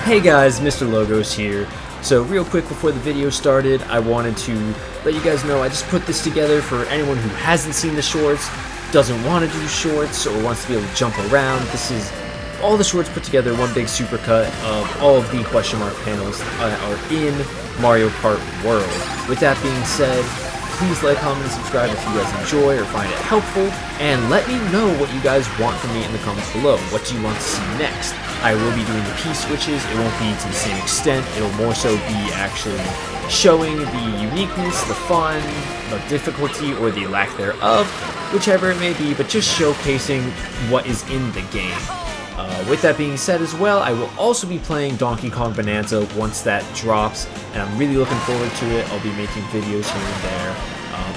Hey guys, Mr. Logos here. So real quick before the video started, I wanted to let you guys know I just put this together for anyone who hasn't seen the shorts, doesn't want to do shorts, or wants to be able to jump around. This is all the shorts put together, one big supercut of all of the question mark panels that are in Mario Kart World. With that being said, please like, comment, and subscribe if you guys enjoy or find it helpful, and let me know what you guys want from me in the comments below. What do you want to see next? I will be doing the P-switches. It won't be to the same extent. It'll more so be actually showing the uniqueness, the fun, the difficulty, or the lack thereof, whichever it may be, but just showcasing what is in the game. With that being said as well, I will also be playing Donkey Kong Bonanza once that drops, and I'm really looking forward to it. I'll be making videos here and there.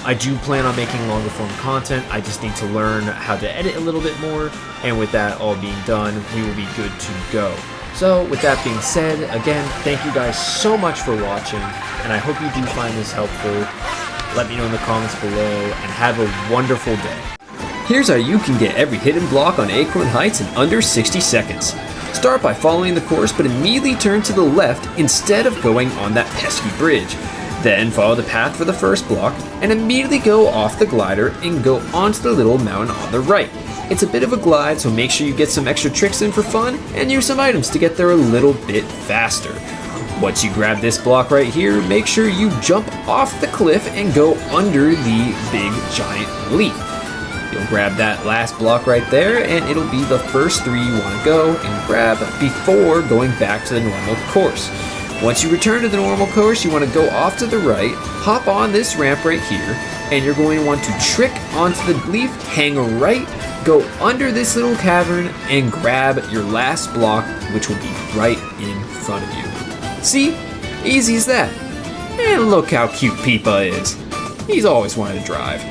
I do plan on making longer form content. I just need to learn how to edit a little bit more, and with that all being done, we will be good to go. So with that being said, again, thank you guys so much for watching, and I hope you do find this helpful. Let me know in the comments below, and have a wonderful day. Here's how you can get every hidden block on Acorn Heights in under 60 seconds. Start by following the course, but immediately turn to the left instead of going on that pesky bridge. Then follow the path for the first block, and immediately go off the glider and go onto the little mountain on the right. It's a bit of a glide, so make sure you get some extra tricks in for fun, and use some items to get there a little bit faster. Once you grab this block right here, make sure you jump off the cliff and go under the big giant leaf. You'll grab that last block right there, and it'll be the first three you want to go and grab before going back to the normal course. Once you return to the normal course, you want to go off to the right, hop on this ramp right here, and you're going to want to trick onto the leaf, hang right, go under this little cavern, and grab your last block, which will be right in front of you. See? Easy as that. And look how cute Peepa is. He's always wanted to drive.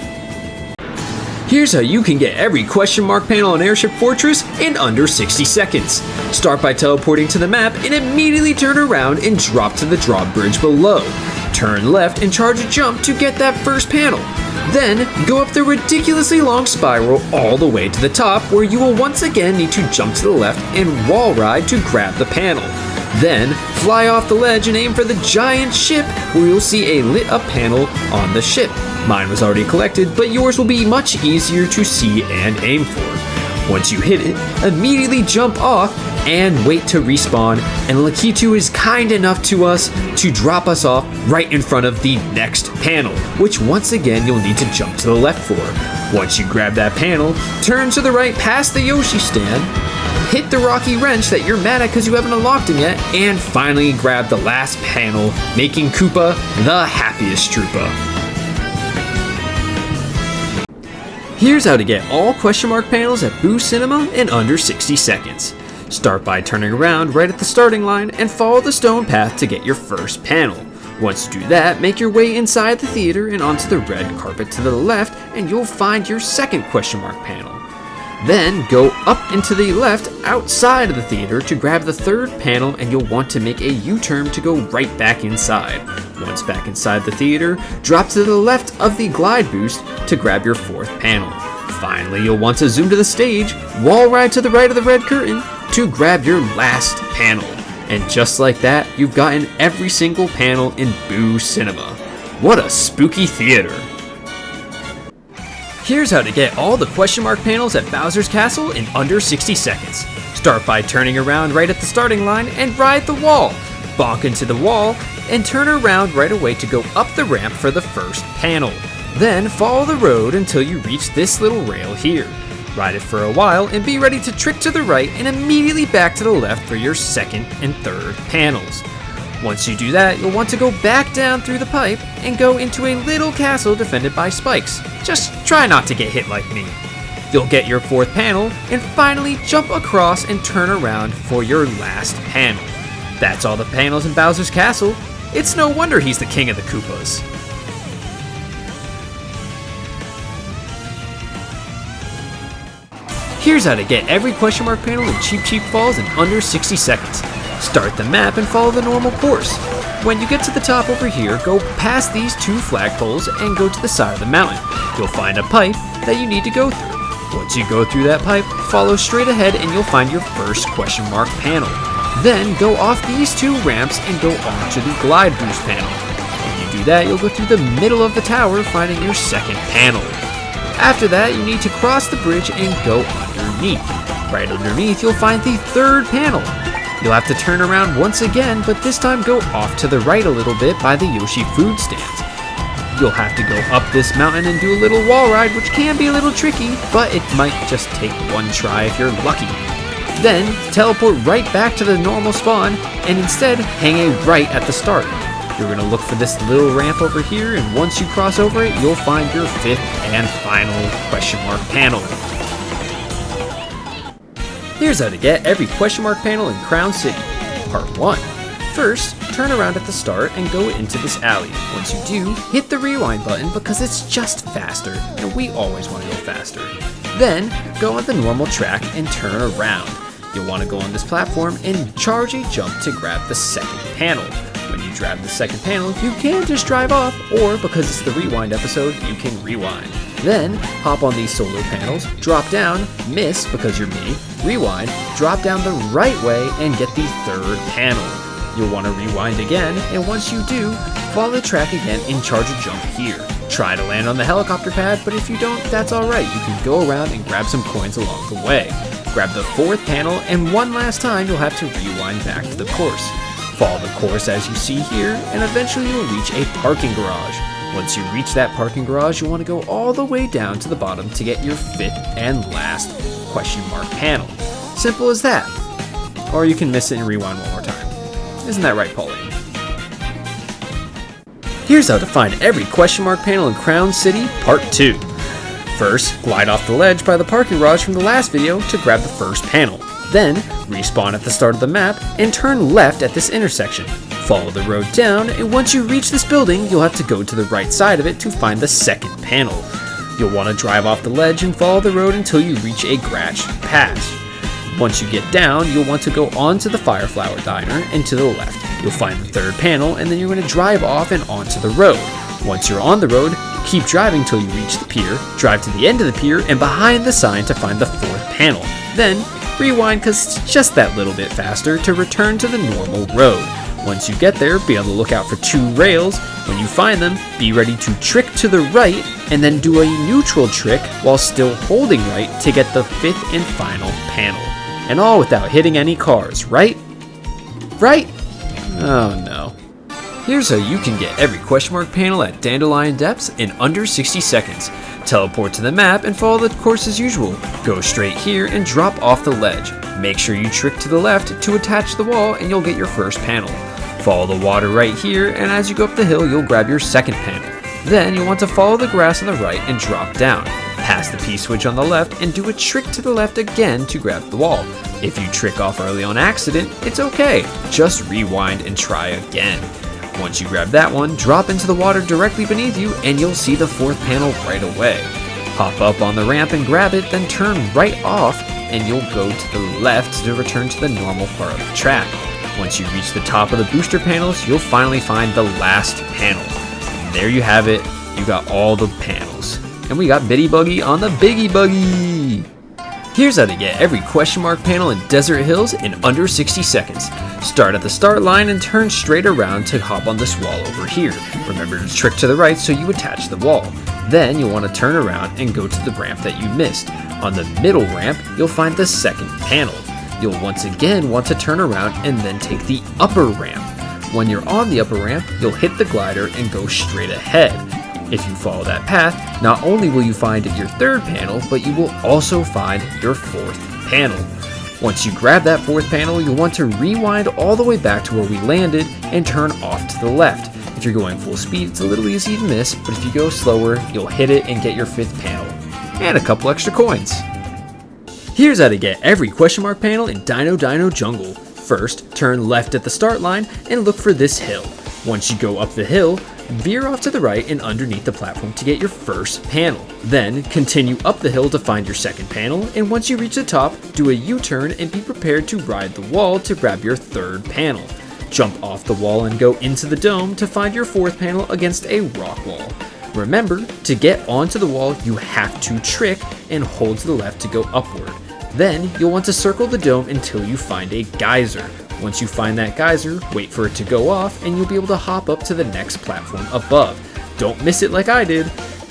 Here's how you can get every question mark panel on Airship Fortress in under 60 seconds. Start by teleporting to the map and immediately turn around and drop to the drawbridge below. Turn left and charge a jump to get that first panel. Then go up the ridiculously long spiral all the way to the top, where you will once again need to jump to the left and wall ride to grab the panel. Then fly off the ledge and aim for the giant ship, where you'll see a lit up panel on the ship. Mine was already collected, but yours will be much easier to see and aim for. Once you hit it, immediately jump off and wait to respawn, and Lakitu is kind enough to us to drop us off right in front of the next panel, which once again you'll need to jump to the left for. Once you grab that panel, turn to the right past the Yoshi stand, hit the Rocky Wrench that you're mad at because you haven't unlocked him yet, and finally grab the last panel, making Koopa the happiest Troopa. Here's how to get all question mark panels at Boo Cinema in under 60 seconds. Start by turning around right at the starting line and follow the stone path to get your first panel. Once you do that, make your way inside the theater and onto the red carpet to the left, and you'll find your second question mark panel. Then go up and to the left outside of the theater to grab the third panel, and you'll want to make a U-turn to go right back inside. Once back inside the theater, drop to the left of the glide boost to grab your fourth panel. Finally, you'll want to zoom to the stage, wall ride to the right of the red curtain to grab your last panel. And just like that, you've gotten every single panel in Boo Cinema. What a spooky theater! Here's how to get all the question mark panels at Bowser's Castle in under 60 seconds. Start by turning around right at the starting line and ride the wall. Bonk into the wall and turn around right away to go up the ramp for the first panel. Then follow the road until you reach this little rail here. Ride it for a while and be ready to trick to the right and immediately back to the left for your second and third panels. Once you do that, you'll want to go back down through the pipe and go into a little castle defended by spikes. Just try not to get hit like me. You'll get your fourth panel and finally jump across and turn around for your last panel. That's all the panels in Bowser's Castle. It's no wonder he's the king of the Koopas. Here's how to get every question mark panel in Cheep Cheep Falls in under 60 seconds. Start the map and follow the normal course. When you get to the top over here, go past these two flagpoles and go to the side of the mountain. You'll find a pipe that you need to go through. Once you go through that pipe, follow straight ahead and you'll find your first question mark panel. Then go off these 2 ramps and go onto the glide boost panel. When you do that, you'll go through the middle of the tower, finding your second panel. After that, you need to cross the bridge and go underneath. Right underneath, you'll find the 3rd panel. You'll have to turn around once again, but this time go off to the right a little bit by the Yoshi food stands. You'll have to go up this mountain and do a little wall ride, which can be a little tricky, but it might just take 1 try if you're lucky. Then, teleport right back to the normal spawn, and instead, hang a right at the start. You're going to look for this little ramp over here, and once you cross over it, you'll find your 5th and final question mark panel. Here's how to get every question mark panel in Crown City. Part 1. First, turn around at the start and go into this alley. Once you do, hit the rewind button because it's just faster, and we always want to go faster. Then, go on the normal track and turn around. You'll want to go on this platform and charge a jump to grab the 2nd panel. When you grab the 2nd panel, you can just drive off, or because it's the rewind episode, you can rewind. Then, hop on these solar panels, drop down, miss because you're me, rewind, drop down the right way, and get the 3rd panel. You'll want to rewind again, and once you do, follow the track again and charge a jump here. Try to land on the helicopter pad, but if you don't, that's alright. You can go around and grab some coins along the way. Grab the 4th panel, and one last time you'll have to rewind back to the course. Follow the course as you see here, and eventually you'll reach a parking garage. Once you reach that parking garage, you'll want to go all the way down to the bottom to get your 5th and last question mark panel. Simple as that. Or you can miss it and rewind one more time. Isn't that right, Pauline? Here's how to find every question mark panel in Crown City, Part 2. First, glide off the ledge by the parking garage from the last video to grab the 1st panel. Then, respawn at the start of the map and turn left at this intersection. Follow the road down, and once you reach this building, you'll have to go to the right side of it to find the 2nd panel. You'll want to drive off the ledge and follow the road until you reach a Gratch Pass. Once you get down, you'll want to go onto the Fireflower Diner and to the left. You'll find the 3rd panel, and then you're going to drive off and onto the road. Once you're on the road, keep driving till you reach the pier, drive to the end of the pier and behind the sign to find the 4th panel. Then, rewind because it's just that little bit faster to return to the normal road. Once you get there, be on the lookout for 2 rails. When you find them, be ready to trick to the right and then do a neutral trick while still holding right to get the 5th and final panel. And all without hitting any cars, right? Right? Oh no. Here's how you can get every question mark panel at Dandelion Depths in under 60 seconds. Teleport to the map and follow the course as usual. Go straight here and drop off the ledge. Make sure you trick to the left to attach the wall and you'll get your 1st panel. Follow the water right here, and as you go up the hill you'll grab your 2nd panel. Then you'll want to follow the grass on the right and drop down. Pass the P-switch on the left and do a trick to the left again to grab the wall. If you trick off early on accident, it's okay. Just rewind and try again. Once you grab that one, drop into the water directly beneath you and you'll see the 4th panel right away. Hop up on the ramp and grab it, then turn right off and you'll go to the left to return to the normal part of the track. Once you reach the top of the booster panels, you'll finally find the last panel. And there you have it, you got all the panels. And we got Bitty Buggy on the Biggie Buggy! Here's how to get every question mark panel in Desert Hills in under 60 seconds. Start at the start line and turn straight around to hop on this wall over here. Remember to trick to the right so you attach the wall. Then you'll want to turn around and go to the ramp that you missed. On the middle ramp, you'll find the 2nd panel. You'll once again want to turn around and then take the upper ramp. When you're on the upper ramp, you'll hit the glider and go straight ahead. If you follow that path, not only will you find your 3rd panel, but you will also find your 4th panel. Once you grab that 4th panel, you'll want to rewind all the way back to where we landed and turn off to the left. If you're going full speed, it's a little easy to miss, but if you go slower, you'll hit it and get your 5th panel. And a couple extra coins. Here's how to get every question mark panel in Dino Jungle. First, turn left at the start line and look for this hill. Once you go up the hill, veer off to the right and underneath the platform to get your 1st panel. Then, continue up the hill to find your 2nd panel, and once you reach the top, do a U-turn and be prepared to ride the wall to grab your 3rd panel. Jump off the wall and go into the dome to find your 4th panel against a rock wall. Remember, to get onto the wall, you have to trick and hold to the left to go upward. Then, you'll want to circle the dome until you find a geyser. Once you find that geyser, wait for it to go off and you'll be able to hop up to the next platform above. Don't miss it like I did.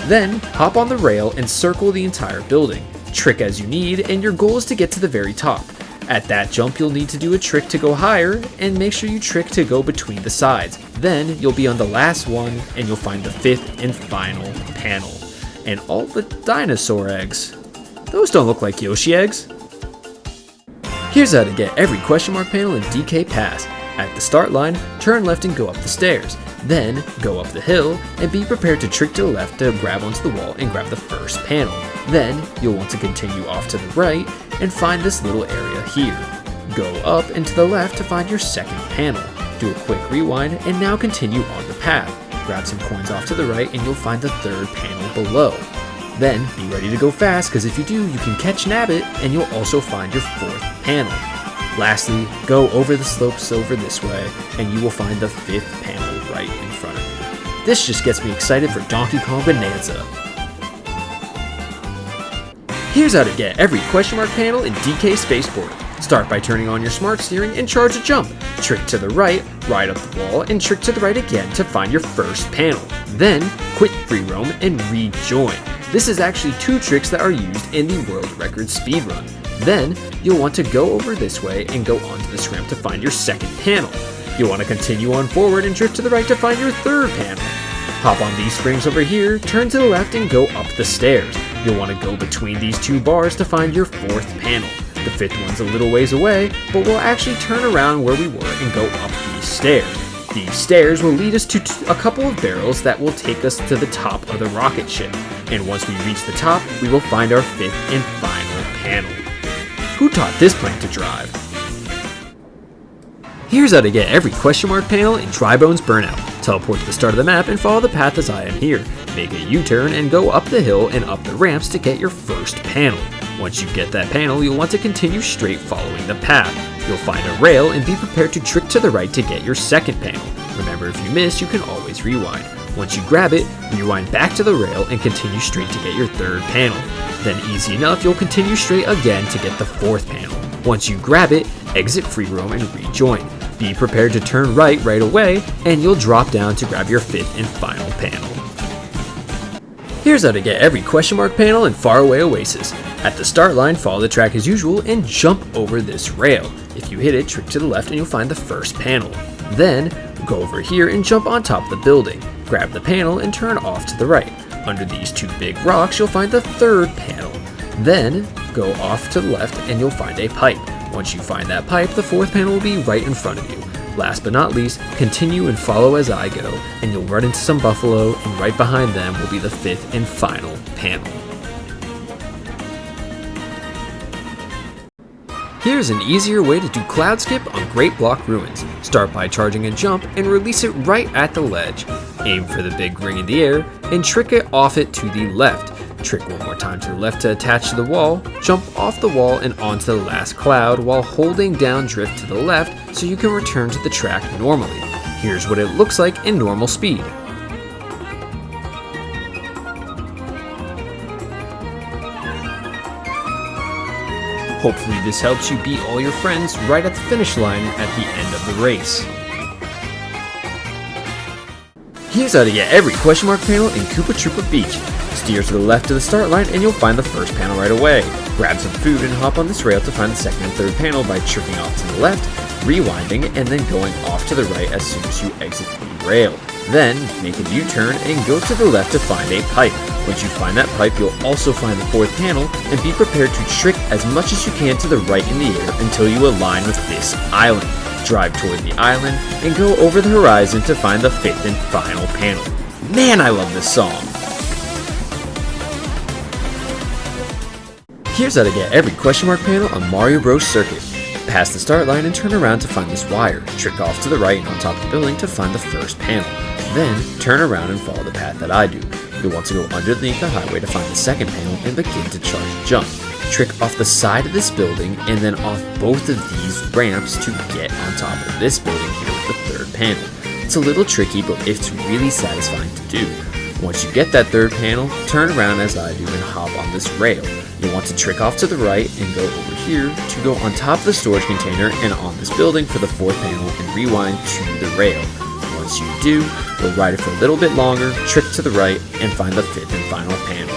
Then, hop on the rail and circle the entire building. Trick as you need, and your goal is to get to the very top. At that jump, you'll need to do a trick to go higher, and make sure you trick to go between the sides. Then, you'll be on the last one, and you'll find the 5th and final panel. And all the dinosaur eggs. Those don't look like Yoshi eggs. Here's how to get every question mark panel in DK Pass. At the start line, turn left and go up the stairs. Then, go up the hill, and be prepared to trick to the left to grab onto the wall and grab the first panel. Then, you'll want to continue off to the right and find this little area here. Go up and to the left to find your second panel. Do a quick rewind and now continue on the path. Grab some coins off to the right and you'll find the third panel below. Then, be ready to go fast because if you do, you can catch Nabbit and you'll also find your fourth panel. Lastly, go over the slopes over this way, and you will find the 5th panel right in front of you. This just gets me excited for Donkey Kong Bonanza. Here's how to get every question mark panel in DK Spaceport. Start by turning on your smart steering and charge a jump. Trick to the right, ride up the wall, and trick to the right again to find your first panel. Then, quit free roam and rejoin. This is actually 2 tricks that are used in the world record speedrun. Then, you'll want to go over this way and go onto this ramp to find your second panel. You'll want to continue on forward and drift to the right to find your third panel. Hop on these springs over here, turn to the left and go up the stairs. You'll want to go between these 2 bars to find your fourth panel. The 5th one's a little ways away, but we'll actually turn around where we were and go up these stairs. These stairs will lead us to a couple of barrels that will take us to the top of the rocket ship. And once we reach the top, we will find our 5th and final panel. Who taught this plane to drive? Here's how to get every question mark panel in Dry Bones Burnout. Teleport to the start of the map and follow the path as I am here. Make a U-turn and go up the hill and up the ramps to get your first panel. Once you get that panel, you'll want to continue straight following the path. You'll find a rail and be prepared to trick to the right to get your second panel. Remember, if you miss, you can always rewind. Once you grab it, rewind back to the rail and continue straight to get your third panel. Then easy enough, you'll continue straight again to get the fourth panel. Once you grab it, exit free roam and rejoin. Be prepared to turn right away, and you'll drop down to grab your 5th and final panel. Here's how to get every question mark panel in Faraway Oasis. At the start line, follow the track as usual and jump over this rail. If you hit it, trick to the left and you'll find the first panel. Then, go over here and jump on top of the building. Grab the panel and turn off to the right. Under these 2 big rocks, you'll find the third panel. Then, go off to the left and you'll find a pipe. Once you find that pipe, the 4th panel will be right in front of you. Last but not least, continue and follow as I go, and you'll run into some buffalo, and right behind them will be the 5th and final panel. Here's an easier way to do cloud skip on Great Block Ruins. Start by charging a jump and release it right at the ledge. Aim for the big ring in the air and trick it off it to the left. Trick one more time to the left to attach to the wall, jump off the wall and onto the last cloud while holding down drift to the left so you can return to the track normally. Here's what it looks like in normal speed. Hopefully this helps you beat all your friends right at the finish line at the end of the race. Here's how to get every question mark panel in Koopa Troopa Beach. Steer to the left of the start line and you'll find the first panel right away. Grab some food and hop on this rail to find the second and third panel by tricking off to the left, rewinding, and then going off to the right as soon as you exit the rail. Then, make a U-turn and go to the left to find a pipe. Once you find that pipe, you'll also find the fourth panel, and be prepared to trick as much as you can to the right in the air until you align with this island. Drive toward the island and go over the horizon to find the 5th and final panel. Man, I love this song! Here's how to get every question mark panel on Mario Bros. Circuit. Pass the start line and turn around to find this wire. Trick off to the right and on top of the building to find the first panel. Then, turn around and follow the path that I do. You'll want to go underneath the highway to find the second panel and begin to charge jump. Trick off the side of this building and then off both of these ramps to get on top of this building here with the third panel. It's a little tricky, but it's really satisfying to do. Once you get that third panel, turn around as I do and hop on this rail. You'll want to trick off to the right and go over here to go on top of the storage container and on this building for the fourth panel and rewind to the rail. Once you do, you'll ride it for a little bit longer, trick to the right, and find the fifth and final panel.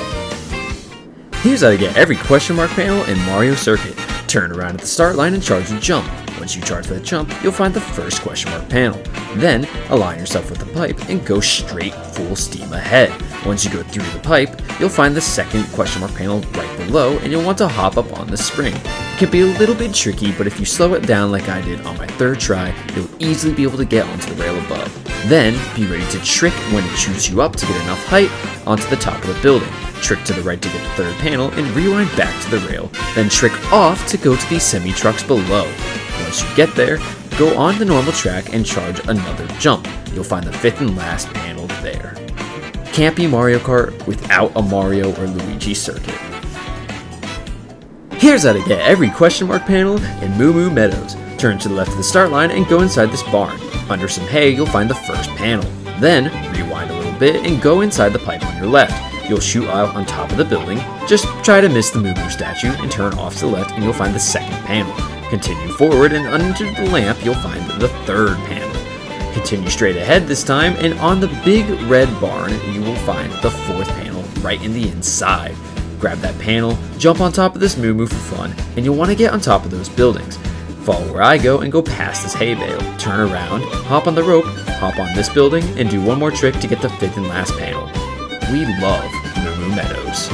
Here's how to get every question mark panel in Mario Circuit. Turn around at the start line and charge the jump. Once you charge that jump, you'll find the first question mark panel. Then, align yourself with the pipe and go straight full steam ahead. Once you go through the pipe, you'll find the second question mark panel right below and you'll want to hop up on the spring. It can be a little bit tricky, but if you slow it down like I did on my third try, you'll easily be able to get onto the rail above. Then, be ready to trick when it shoots you up to get enough height onto the top of the building. Trick to the right to get the third panel and rewind back to the rail, then trick off to go to these semi-trucks below. Once you get there, go on the normal track and charge another jump. You'll find the fifth and last panel there. Can't be Mario Kart without a Mario or Luigi circuit. Here's how to get every question mark panel in Moo Moo Meadows. Turn to the left of the start line and go inside this barn. Under some hay, you'll find the first panel. Then, rewind a little bit and go inside the pipe on your left. You'll shoot out on top of the building. Just try to miss the Moo Moo statue and turn off to the left and you'll find the second panel. Continue forward and under the lamp you'll find the third panel. Continue straight ahead this time and on the big red barn you will find the fourth panel right in the inside. Grab that panel, jump on top of this Moo Moo for fun, and you'll want to get on top of those buildings. Follow where I go and go past this hay bale. Turn around, hop on the rope, hop on this building, and do one more trick to get the fifth and last panel. We love Moo Moo Meadows.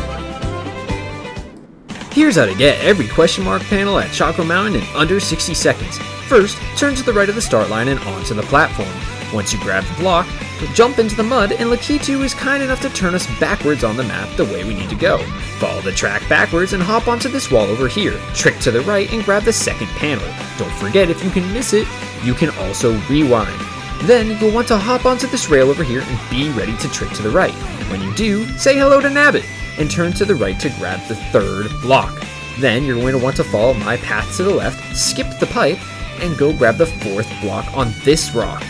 Here's how to get every question mark panel at Choco Mountain in under 60 seconds. First, turn to the right of the start line and onto the platform. Once you grab the block, jump into the mud and Lakitu is kind enough to turn us backwards on the map the way we need to go. Follow the track backwards and hop onto this wall over here. Trick to the right and grab the second panel. Don't forget, if you can miss it, you can also rewind. Then you'll want to hop onto this rail over here and be ready to trick to the right. When you do, say hello to Nabbit and turn to the right to grab the third block. Then you're going to want to follow my path to the left, skip the pipe, and go grab the fourth block on this rock.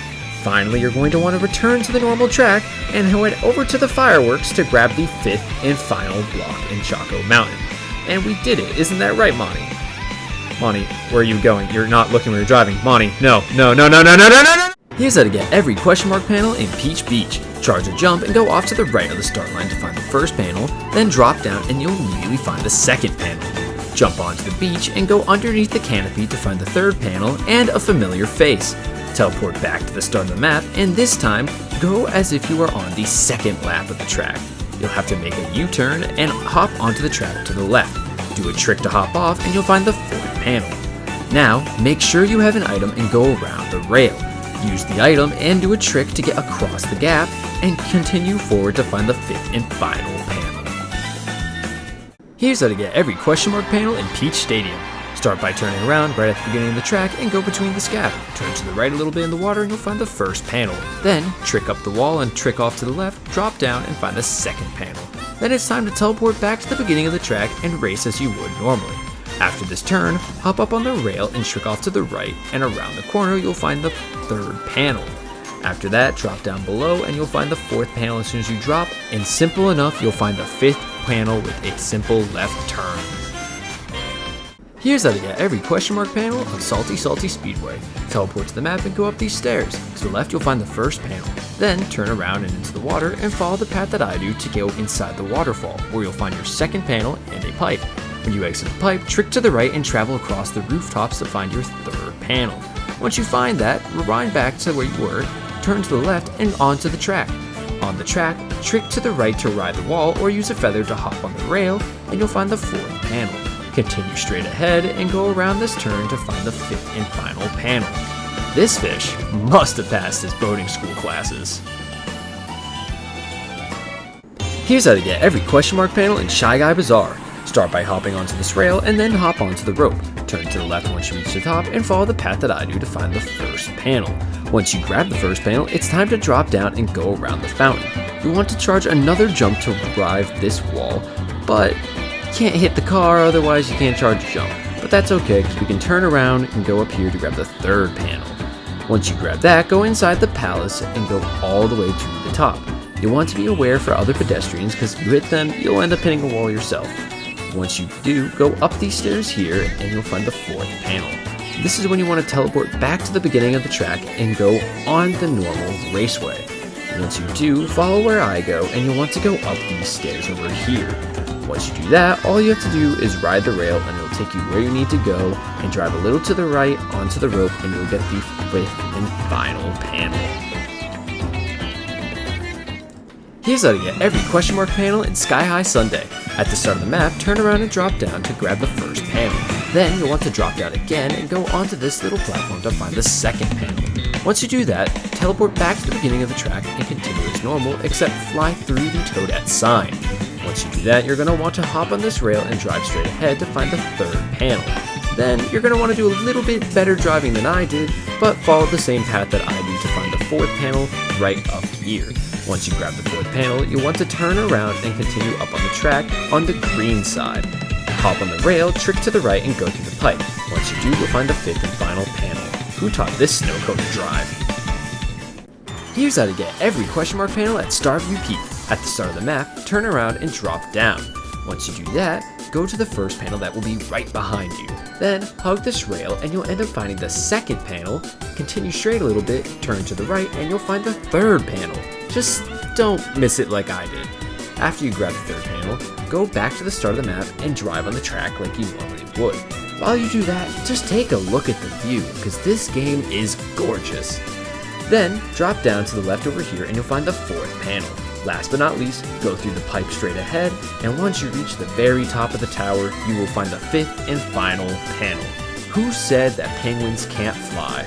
Finally, you're going to want to return to the normal track and head over to the fireworks to grab the fifth and final block in Choco Mountain. And we did it, isn't that right, Monty? Monty, where are you going? You're not looking where you're driving. Monty, no. Here's how to get every question mark panel in Peach Beach. Charge a jump and go off to the right of the start line to find the first panel, then drop down and you'll immediately find the second panel. Jump onto the beach and go underneath the canopy to find the third panel and a familiar face. Teleport back to the start of the map and this time, go as if you were on the second lap of the track. You'll have to make a U-turn and hop onto the track to the left. Do a trick to hop off and you'll find the fourth panel. Now, make sure you have an item and go around the rail. Use the item and do a trick to get across the gap and continue forward to find the fifth and final panel. Here's how to get every question mark panel in Peach Stadium. Start by turning around right at the beginning of the track and go between this gap. Turn to the right a little bit in the water and you'll find the first panel. Then, trick up the wall and trick off to the left, drop down and find the second panel. Then it's time to teleport back to the beginning of the track and race as you would normally. After this turn, hop up on the rail and trick off to the right, and around the corner you'll find the third panel. After that, drop down below and you'll find the fourth panel as soon as you drop, and simple enough, you'll find the fifth panel with a simple left turn. Here's how to get every question mark panel on Salty Speedway. Teleport to the map and go up these stairs. To the left you'll find the first panel. Then turn around and into the water and follow the path that I do to go inside the waterfall, where you'll find your second panel and a pipe. When you exit the pipe, trick to the right and travel across the rooftops to find your third panel. Once you find that, rewind back to where you were, turn to the left and onto the track. On the track, trick to the right to ride the wall or use a feather to hop on the rail and you'll find the fourth panel. Continue straight ahead and go around this turn to find the fifth and final panel. This fish must have passed his boating school classes. Here's how to get every question mark panel in Shy Guy Bazaar. Start by hopping onto this rail and then hop onto the rope. Turn to the left once you reach the top and follow the path that I do to find the first panel. Once you grab the first panel, it's time to drop down and go around the fountain. You want to charge another jump to drive this wall, but you can't hit the car, otherwise you can't charge a jump. But that's okay, because we can turn around and go up here to grab the third panel. Once you grab that, go inside the palace and go all the way to the top. You'll want to be aware for other pedestrians because if you hit them, you'll end up hitting a wall yourself. Once you do, go up these stairs here and you'll find the 4th panel. This is when you want to teleport back to the beginning of the track and go on the normal raceway. Once you do, follow where I go and you'll want to go up these stairs over here. Once you do that, all you have to do is ride the rail and it'll take you where you need to go and drive a little to the right onto the rope and you'll get the 5th and final panel. Here's how to get every question mark panel in Sky High Sunday. At the start of the map, turn around and drop down to grab the 1st panel. Then you'll want to drop down again and go onto this little platform to find the 2nd panel. Once you do that, teleport back to the beginning of the track and continue as normal except fly through the Toadette sign. Once you do that, you're going to want to hop on this rail and drive straight ahead to find the 3rd panel. Then you're going to want to do a little bit better driving than I did, but follow the same path that I do to find the 4th panel right up here. Once you grab the 4th panel, you'll want to turn around and continue up on the track on the green side. Hop on the rail, trick to the right, and go through the pipe. Once you do, you'll find the 5th and final panel. Who taught this snowcone to drive? Here's how to get every question mark panel at Starview Peak. At the start of the map, turn around and drop down. Once you do that, go to the 1st panel that will be right behind you. Then hug this rail and you'll end up finding the 2nd panel. Continue straight a little bit, turn to the right, and you'll find the 3rd panel. Just don't miss it like I did. After you grab the 3rd panel, go back to the start of the map and drive on the track like you normally would. While you do that, just take a look at the view, because this game is gorgeous. Then, drop down to the left over here and you'll find the 4th panel. Last but not least, go through the pipe straight ahead, and once you reach the very top of the tower, you will find the 5th and final panel. Who said that penguins can't fly?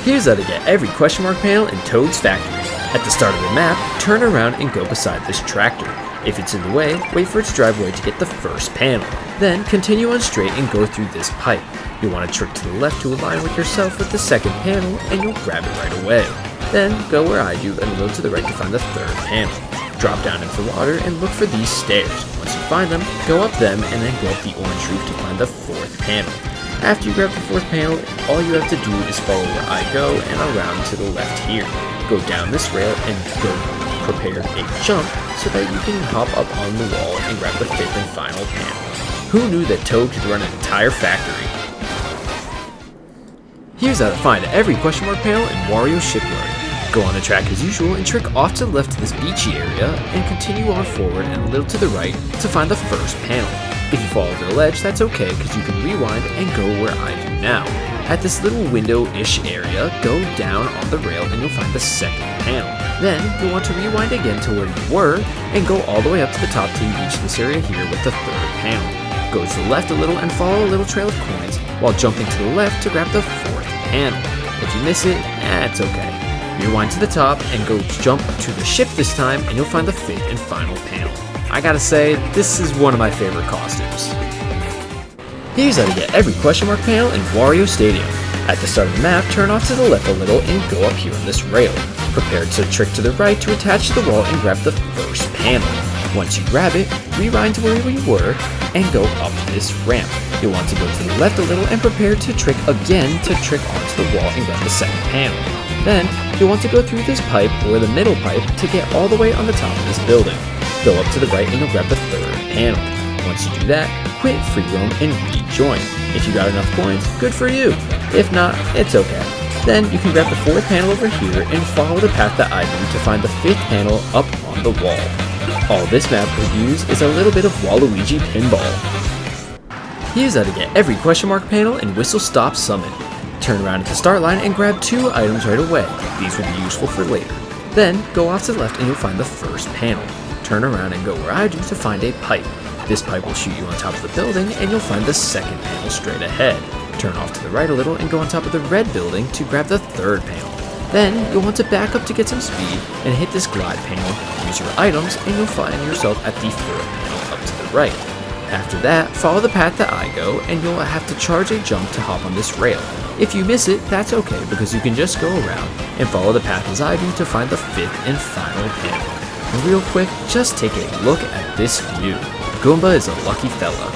Here's how to get every question mark panel in Toad's factory. At the start of the map, turn around and go beside this tractor. If it's in the way, wait for it to drive away to get the 1st panel. Then continue on straight and go through this pipe. You'll want to trick to the left to align with yourself with the 2nd panel and you'll grab it right away. Then go where I do and a little to the right to find the 3rd panel. Drop down into the water and look for these stairs. Once you find them, go up them and then go up the orange roof to find the 4th panel. After you grab the 4th panel, all you have to do is follow where I go and around to the left here. Go down this rail and go prepare a jump so that you can hop up on the wall and grab the 5th and final panel. Who knew that Toad could run an entire factory? Here's how to find every question mark panel in Wario Shipyard. Go on the track as usual and trick off to the left to this beachy area and continue on forward and a little to the right to find the 1st panel. If you fall over the ledge, that's okay because you can rewind and go where I do now. At this little window-ish area, go down on the rail and you'll find the 2nd panel. Then you'll want to rewind again to where you were and go all the way up to the top till you reach this area here with the 3rd panel. Go to the left a little and follow a little trail of coins while jumping to the left to grab the 4th panel. If you miss it, it's okay. Rewind to the top and go jump to the ship this time and you'll find the 5th and final panel. I gotta say, this is one of my favorite costumes. Here's how to get every question mark panel in Wario Stadium. At the start of the map, turn off to the left a little and go up here on this rail. Prepare to trick to the right to attach to the wall and grab the 1st panel. Once you grab it, rewind to where you were and go up this ramp. You'll want to go to the left a little and prepare to trick again to trick onto the wall and grab the 2nd panel. Then, you'll want to go through this pipe or the middle pipe to get all the way on the top of this building. Go up to the right and you'll grab the 3rd panel. Once you do that, quit free roam and rejoin. If you got enough coins, good for you. If not, it's okay. Then you can grab the 4th panel over here and follow the path that I do to find the 5th panel up on the wall. All this map could use is a little bit of Waluigi pinball. Here's how to get every question mark panel in Whistle Stop Summon. Turn around at the start line and grab 2 items right away. These will be useful for later. Then go off to the left and you'll find the 1st panel. Turn around and go where I do to find a pipe. This pipe will shoot you on top of the building and you'll find the 2nd panel straight ahead. Turn off to the right a little and go on top of the red building to grab the 3rd panel. Then you'll want to back up to get some speed and hit this glide panel, use your items, and you'll find yourself at the 4th panel up to the right. After that, follow the path that I go and you'll have to charge a jump to hop on this rail. If you miss it, that's okay because you can just go around and follow the path as I do to find the 5th and final panel. And real quick, just take a look at this view. Goomba is a lucky fella.